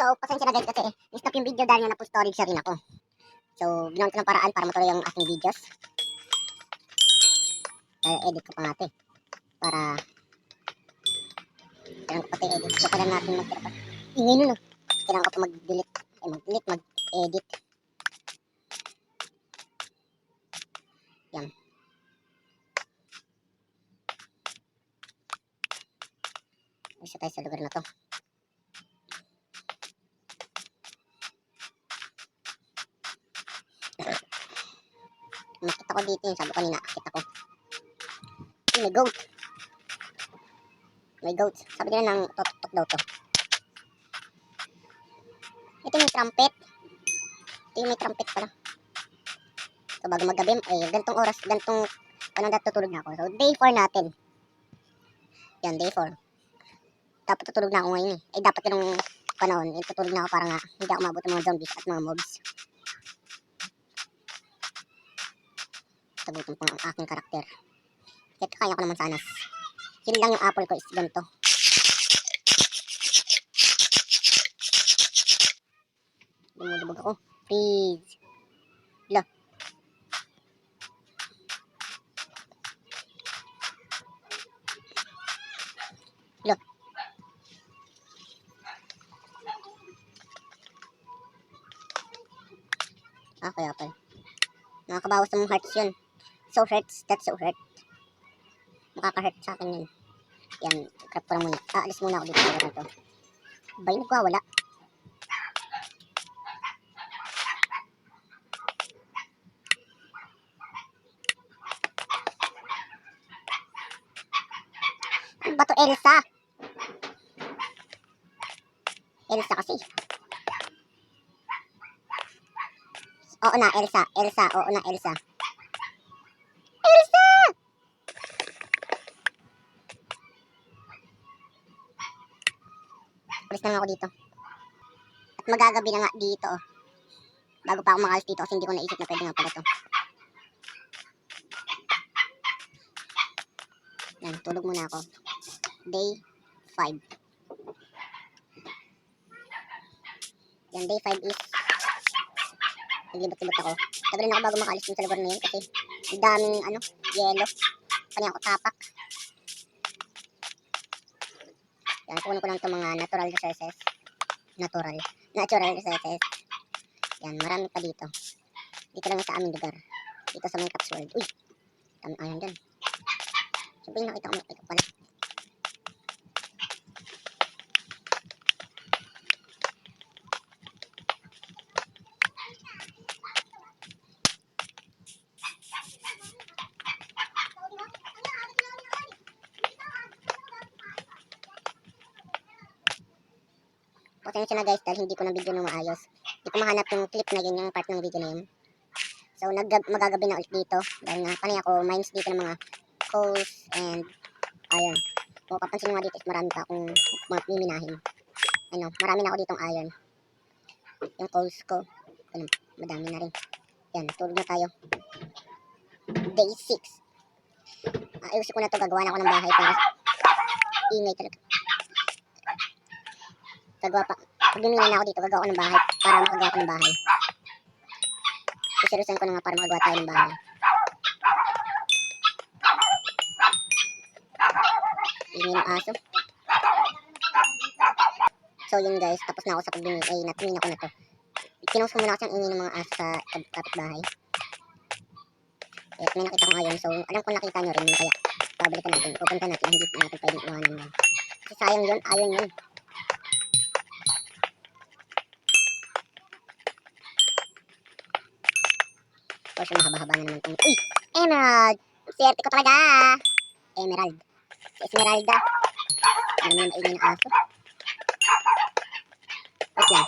So, pasensya na guys kasi stop yung video dahil nga na-full storage siya rin ako. So, ginawan ko ng paraan para matuloy ang aking videos. Edit ko pa nga ito eh. Para kailangan ko pati edit. So, kailangan natin magtira pa. Ingay nun oh. Kailangan ko pa mag-delete. Mag-delete, mag-edit. Yan. Isa tayo sa lugar na to. Nakita ko dito yung sabi ko kanina. Nakita ko. May goat. May goat. Sabi nila ng tutok daw to. Ito yung trumpet. Ito yung may trumpet pala. So bago maggabi, gantong oras, gantong panang tutulog na ako. So day 4 natin. Yan, day 4. Dapat tutulog na ako ngayon eh. Dapat yung panahon, tutulog na ako para nga hindi ako mabot ng mga zombies at mga mobs. Sagutin po ang aking karakter. Kaya kaya ko naman sana. Yun lang yung apple ko is ganito. Lumulubog ako. Freeze. Lo. Lo. Okay, apple. Nakakabawas ng hearts yun. So hurts. That's so hurt. Makaka-hurt sa akin yun. Yan. Crap ko lang muna. Alis muna ako dito sa lugar na to. Bay, nagwawala. Ano ba to, Elsa? Elsa kasi. Oo na, Elsa. Elsa. Oo na, Elsa. Elsa! Alis na nga ako dito. At magagabi na nga dito. Oh. Bago pa ako makalis dito kasi hindi ko naisip na pwede nga pala to. Yan, tulog muna ako. Day 5. Yan, day 5 is naglibot-libot ako. Tagal na ako bago makalis dun sa lugar na yun kasi ang daming yelo. Kanya ako tapak. Yan, kunin ko lang itong mga natural resources. Natural resources. Yan, marami pa dito. Dito lang sa aming lugar. Dito sa Minecraft World. Uy! Dami ayan dyan. Siyempre yung nakita ko may pala. Pasensya na guys dahil hindi ko na video ng maayos. Hindi ko mahanap yung clip na yun, yung part ng video na yun. So magagabi na ulit dito. Dahil nga panay ako mines dito ng mga coals and iron. Kung papansin nyo nga dito is marami pa akong mga miminahin. Marami na ako ditong iron. Yung coals ko, madami na rin. Yan, tulog na tayo. Day 6. Ayusin ko na to, gagawa na ako ng bahay para ingay talaga. Gagawa pa. Pag lumina na ako dito, gagawa ko ng bahay para makagawa ko ng bahay. Isirusan ko na nga para makagawa tayo ng bahay. Ingay ng aso. So yun guys, tapos na ako sa pagdumi. Natingin ako na to. Kinus ko muna kasi ang ingay ng mga aso sa kapitbahay. At may nakita ko ngayon. So alam ko nakita nyo rin yun. Kaya babalikan natin. Pupunta natin. Hindi natin pwedeng iwanan yan. Kasi sayang yun. Iron yun. Of course, mahaba-haba na naman itong... Uy! Emerald! Swerte ko talaga! Emerald. Si Esmeralda. Ano naman maingay ng aso? Wait lang.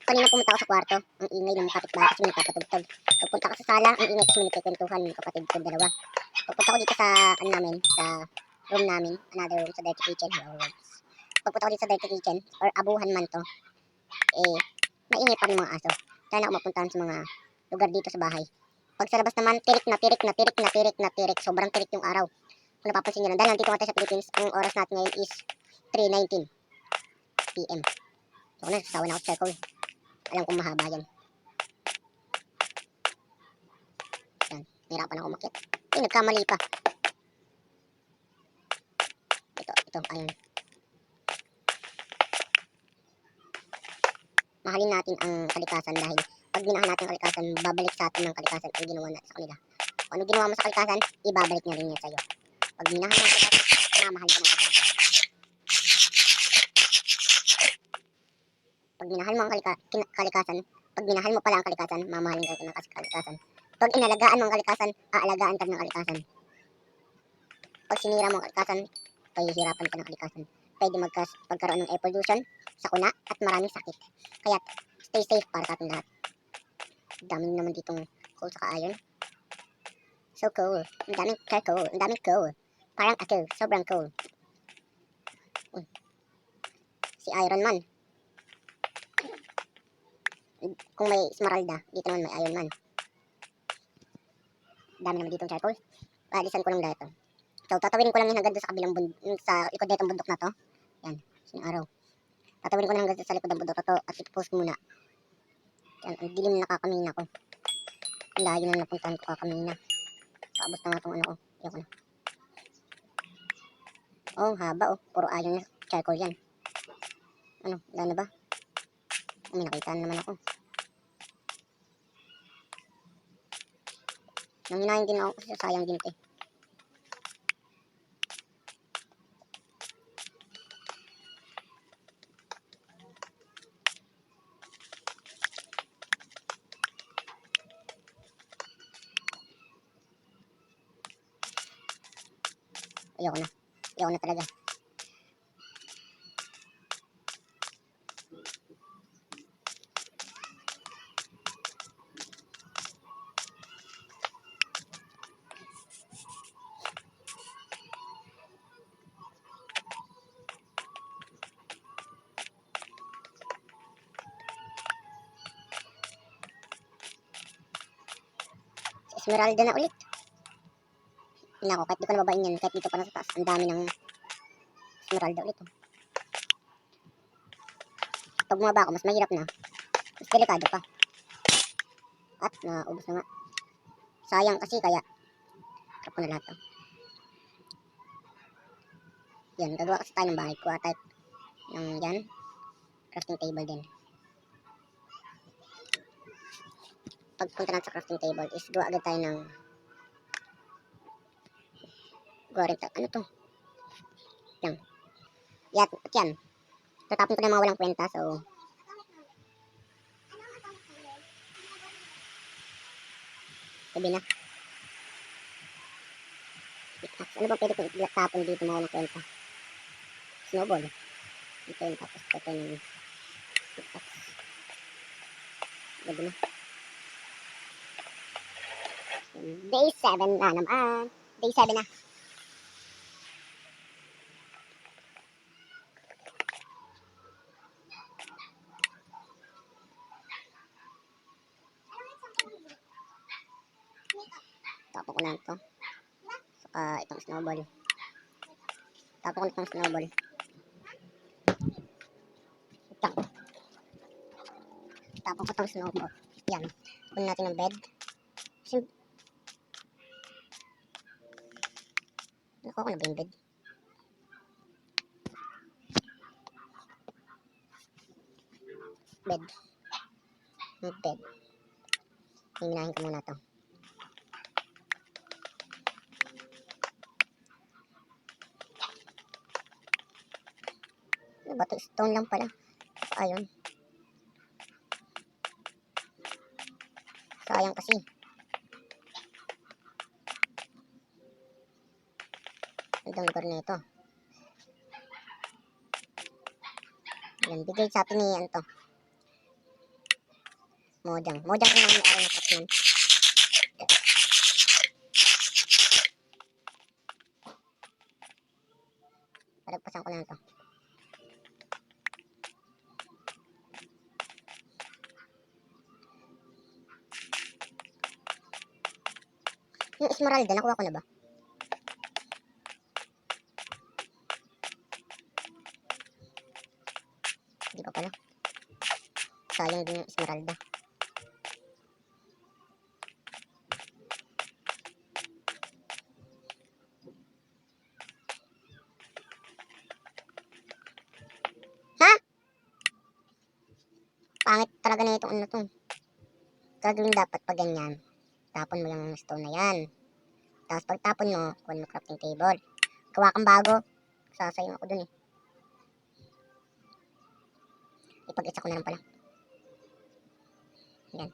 Kanina pumunta ako sa kwarto. Ang ingay ng kapitbahay kasi may nagpapatugtog. Pagpunta ko sa sala, ang ingay kasi may nagkikwentuhan ng kapatid ko dalawa. Pagpunta ko dito sa, sa room namin. Another room sa dirty kitchen. Pagpunta ko dito sa dirty kitchen, or abuhan man to, maingay pa rin mga aso. Kaya na ako mapuntahan sa mga lugar dito sa bahay. Pag sa labas naman, tirik na tirik. Sobrang tirik yung araw. Kung napapansin nyo lang, dahil nandito nga tayo sa Philippines, ang oras natin ngayon is 3:19 PM. Ako na, sasawa na ako sa charcoal. Alam kong mahaba yan. Yan, nahirapan ako umakyat. Eh, nagkamali pa. Ito, ayun. Mahalin natin ang kalikasan dahil pag minahal natin ang kalikasan, babalik sa atin ng kalikasan ang ginawa natin sa kanila. Kung ano ginawa mo sa kalikasan, ibabalik niya rin yan sa'yo. Pag minahal mo ang kalikasan, mamahal ka ng kalikasan. Pag minahal mo ang kalikasan, pag minahal mo pala ang kalikasan, mamahalin ka ng kalikasan. Pag inalagaan mo ang kalikasan, aalagaan ka ng kalikasan. Pag sinira mo ang kalikasan, pahihirapan ka ng kalikasan. Pwede magkaroon ng air pollution, sakuna, at maraming sakit. Kaya stay safe para sa ating lahat. Dami naman ditong coal sa iron. So cool. Ang daming coal. Ang daming coal. Parang ako. Sobrang cool. Si Iron Man. Kung may Esmeralda, dito naman may Iron Man. Dami naman ditong charcoal. Alisan ko lang dito. So, tatawirin ko lang yun hanggang sa kabilang sa likod na itong bundok na to. Yan. Sinang araw. Tatawirin ko na hanggang sa likod ng bundok na to at ipopost muna. Yan. Ang dilim na kakamina ko. Ang layo na napuntahan ko kakamina. Paabos na nga itong ano ko. Ayoko na. Oh, haba oh. Puro iron na. Charcoal yan. Ano? Wala na ba? May nakita naman ako. Nanginahin din ako kasi sayang din ito eh. Ayoko na. Ayoko na talaga. Esmeralda na ulit. Nako, kahit di ko nababain yan. Kahit dito pa na sa taas. Ang dami ng Esmeralda ulit. Oh. Pag bumaba ako, mas mahirap na. Mas delikado pa. At naubos na nga. Sayang kasi kaya trap ko na lahat to. Yan, gagawa kasi tayo ng bahay. Kuha tayo ng yan. Crafting table din. Pagpunta natin sa crafting table is gawa agad tayo ng gawa rin tayo. Ano to? Yan. Yan. Tatapin ko na mga walang kwenta. So, sabi na. Ano ba pwede kong tapon dito mga walang kwenta? Snowball. Ito yun. Tapos ito yung gabi na. Day 7 na naman. Day 7 na. Tapon ko na ito. Saka itong snowball. Tapon ko na itong snowball. Tapon ko itong snowball. Yan. Punin natin ng bed. Nakuha ko na ba yung bed? Bed. Yung bed. Himinahin ko muna ito. Ano ba ito? Stone lang pala. Ayun. Sayang kasi. Ang lugar na ito. Yan, bigay sa atin ni Anto. Mojang. Mojang ko naman may araw na kapnan. Palagpasan ko lang ito. Yung Esmeralda, nakuha ko na ba? Hindi pa pala. Sayang din yung Esmeralda. Ha? Pangit talaga na itong ano to. Gagawin dapat pag ganyan. Tapon mo yung stone na yan. Tapos pag tapon mo, kuha mo crafting table. Gawa kang bago. Sasayang ako dun eh. Ipag-isa ko na lang pala. Yan.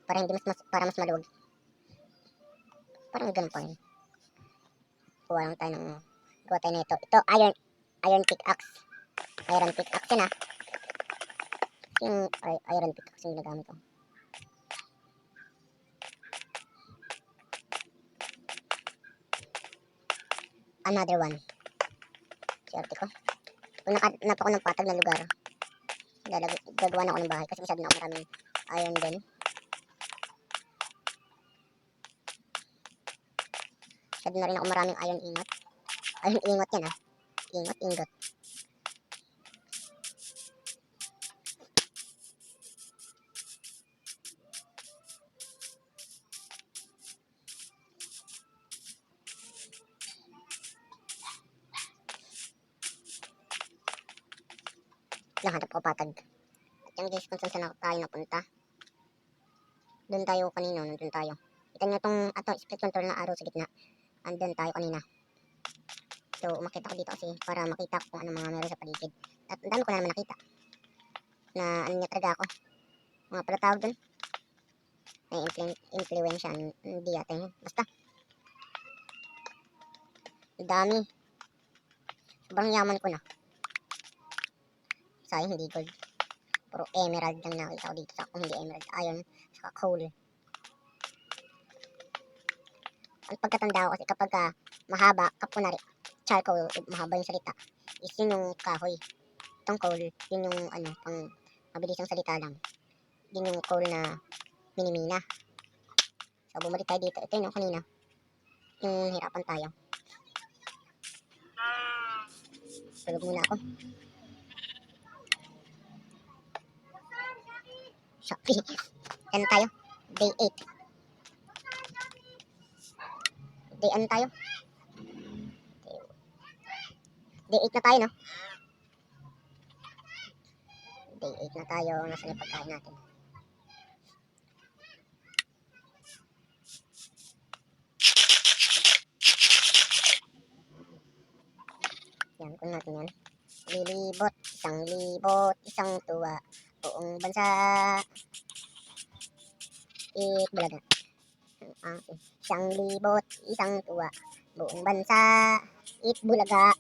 Para hindi para mas maluwag. Parang ganun pa rin. Gawa lang tayo ng gawa tayo na ito. Ito, iron pickaxe. Iron pickaxe yan ah. Yung iron pickaxe yung ginagamit ko. Another one. Swerte ko. Kung nakanap ako ng patag na lugar, gagawa na ako ng bahay kasi masyado na ako maraming iron din. Masyado na rin ako maraming iron ingot. Iron ingot yan ah. Ingot. Lang hanap ko patag. At yung guys kung saan tayo napunta. Doon tayo kanina, nandun tayo. Kita nyo itong split control na arrow sa gitna. Andun tayo kanina. So umakit ako dito kasi para makita ko kung ano mga meron sa paligid. At ang dami ko na naman nakita. Na ano niya talaga ako. Mga pala tawag dun. May influensya. Hindi yata yun. Basta. Ang dami. Sobrang yaman ko na. Sayang hindi gold. Puro emerald lang nakita ko dito. Sa kung hindi emerald, iron, saka coal. Ang pagkatanda ko kasi kapag mahaba, kunwari, charcoal, mahaba yung salita, is yun yung kahoy. Itong coal, yun yung pang mabilisang salita lang. Yun yung coal na minimina. So bumalik tayo dito. Ito yun kanina. Yung hirapan tayo. Tulog muna ako. Shopee. Ano tayo? Day 8. Day ano tayo? Day 8 na tayo, no? Day 8 na tayo. Nasaan yung pagkain natin? Yan, kung natin yan. Lilibot, isang tuwa. Buong bansa. Bulaga. Isang libot, isang tuwa. Buong bansa. Bulaga.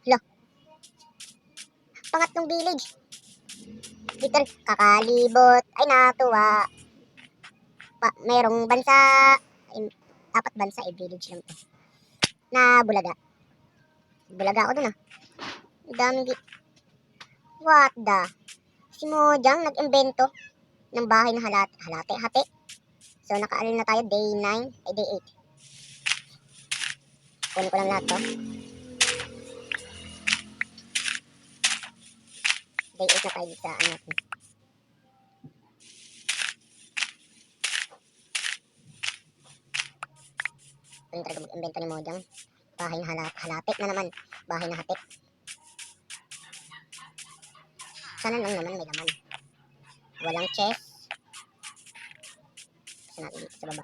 Lo. Pangatlong village. Dito, kakalibot. Ay, natuwa. Merong bansa. Apat bansa, village lang to. Na Bulaga. Bulaga ako dun ah. Daming what the? Si Mojang nag-imbento ng bahay na hati. So nakaalin na tayo day 9, ay day 8. Kunin ko lang lahat to. Day 8 na tayo dito sa natin. Ito yung talaga mag-imbento ni Mojang. Bahay na halati na naman. Bahay na hati. Sana lang naman may laman. Walang chest. Kasi natin dito sa baba.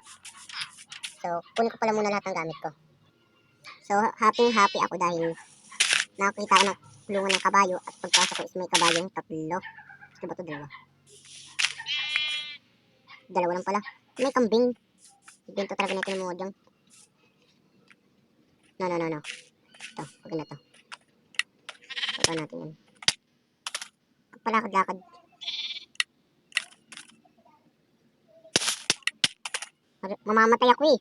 So, kunin ko pala muna lahat ng gamit ko. So, happy ako dahil nakakita ko ng kulungan ng kabayo at pagpasok ko is may kabayong 3. Ito ba ito? 2. 2 lang pala. May kambing. Ibento talaga na ito ng Mojang. No. Ito, pag na to. Pagka natin yan. Palakad-lakad. Mamamatay ako eh.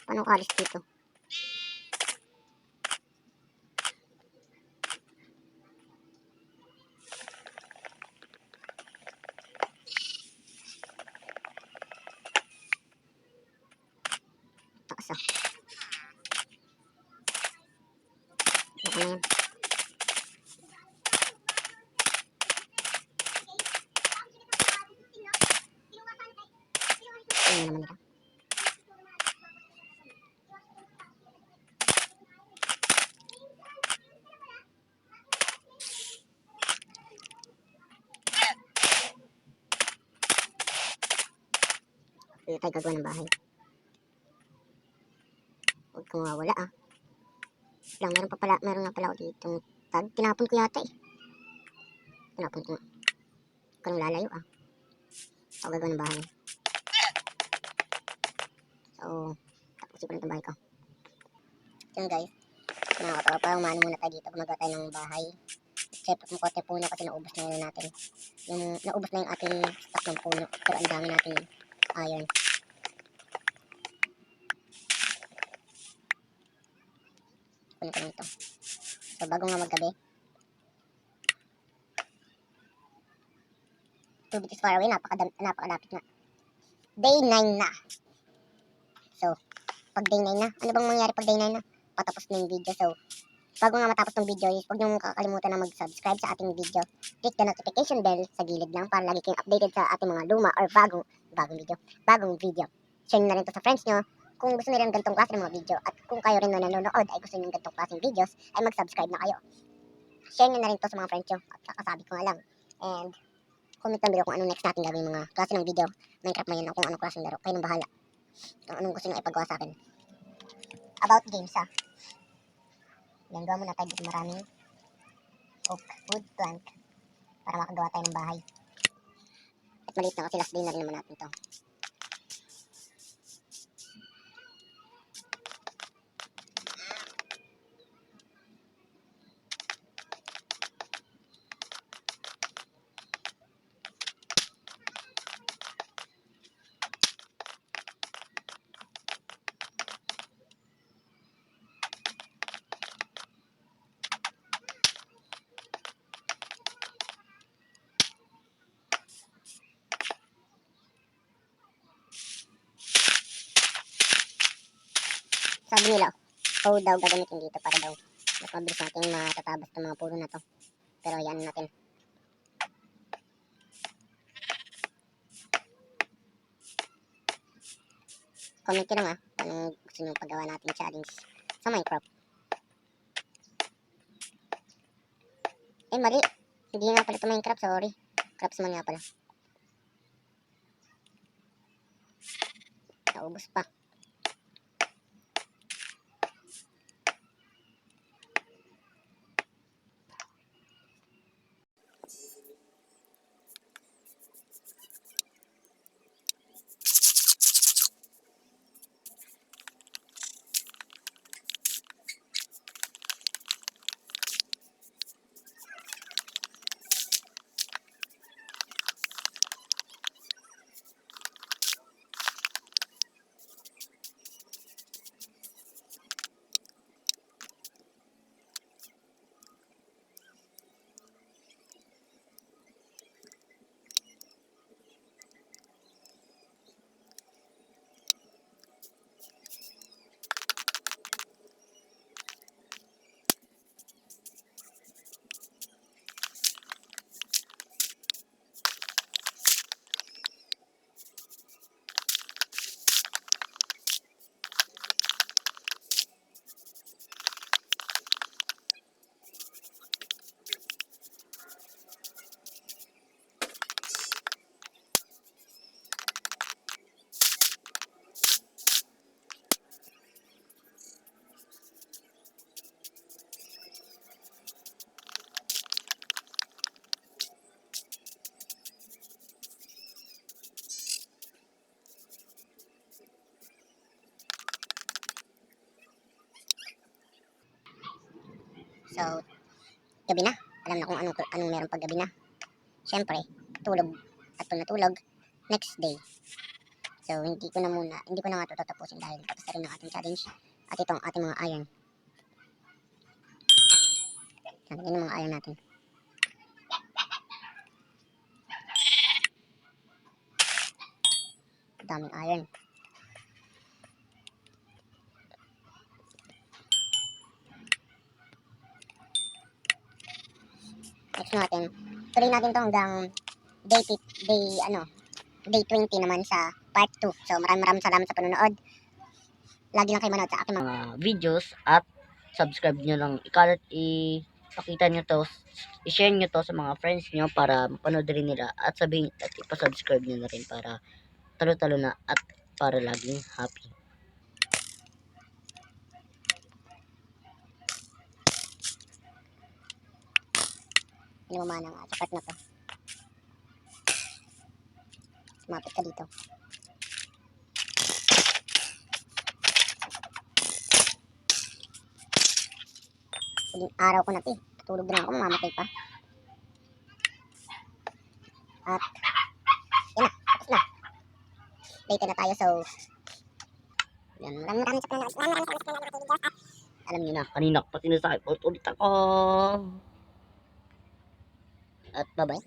Paano ka alis dito? Asa. Baka na yan. Ayun naman nila. Hindi tayo gagawa ng bahay. Huwag kang mawawala ah. Lang, meron nga pala ako dito tag. Tinapon ko yata eh. Tinapon ko nga. Huwag ka nang lalayo ah. Ako gagawa ng bahay. So, tapusin ko na itong bahay ko. Yun guys. Mga katropa, umano muna tayo dito. Gumagawa tayo ng bahay. Siyempre kung konti puno kasi naubos na yun natin. Naubos na yung ating stock ng puno. Pero ang dami natin iron. Kunin ko lang ito. So bago nga maggabi. Tubig is far away. Napakalapit na. Day 9 na. So, pag day 9 na. Ano bang mangyari pag day 9 na? Patapos na yung video. So, bago nga matapos ng video, huwag niyong kakalimutan na mag-subscribe sa ating video. Click the notification bell sa gilid lang para lagi kayong updated sa ating mga luma or bagong video. Share nyo na rin to sa friends nyo kung gusto nyo rin ganitong klase ng mga video. At kung kayo rin na nanonood ay gusto nyo ganitong klaseng videos, ay mag-subscribe na kayo. Share nyo na rin to sa mga friends nyo. At kakasabi ko nga lang. And comment down below kung anong next natin gawin mga klase ng video. Minecraft man yan o kung anong klaseng laro. Kayo nang bahala. Kung anong gusto nyo ipagawa sa akin. About games ha. Yan, gawa muna tayo dito maraming oak wood plank para makagawa tayo ng bahay. At maliit na kasi last day na rin naman natin to. Sabi nila, daw gagamitin dito para daw mas mabilis natin matatabas ng mga puno na to. Pero yan natin. Comment nyo lang kung anong gusto nyo paggawa natin challenge sa Minecraft. Mali. Hindi nga pala ito Minecraft, sorry. Crafts man nga pala. Naubos pa. So, gabi na. Alam na kung anong meron pag gabi na. Siyempre, tulog. At kung natulog, next day. So, hindi ko na nga ito tatapusin dahil tapos na rin ang ating challenge. At ito ang ating mga iron. Yan yung mga iron natin. Daming iron. natin. Tuloy natin to hanggang day 20 naman sa part 2. So maraming salamat sa panonood. Lagi lang kayo manood sa aking mga videos at subscribe nyo lang. Ipakita nyo to, i-share nyo to sa mga friends nyo para mapanood rin nila at sabihin at ipasubscribe nyo na rin para talo-talo na at para laging happy. Lumama na sa part na to. Sumapit ka dito. Huling araw ko na to eh. Tutulog na ako, mamamatay pa. At yun na, tapos na. Day 10 na tayo, so yan, maraming sa panonood. Maraming sa panonood. Alam nyo na, kanina pa sinasabi, ulit ako. At bye-bye.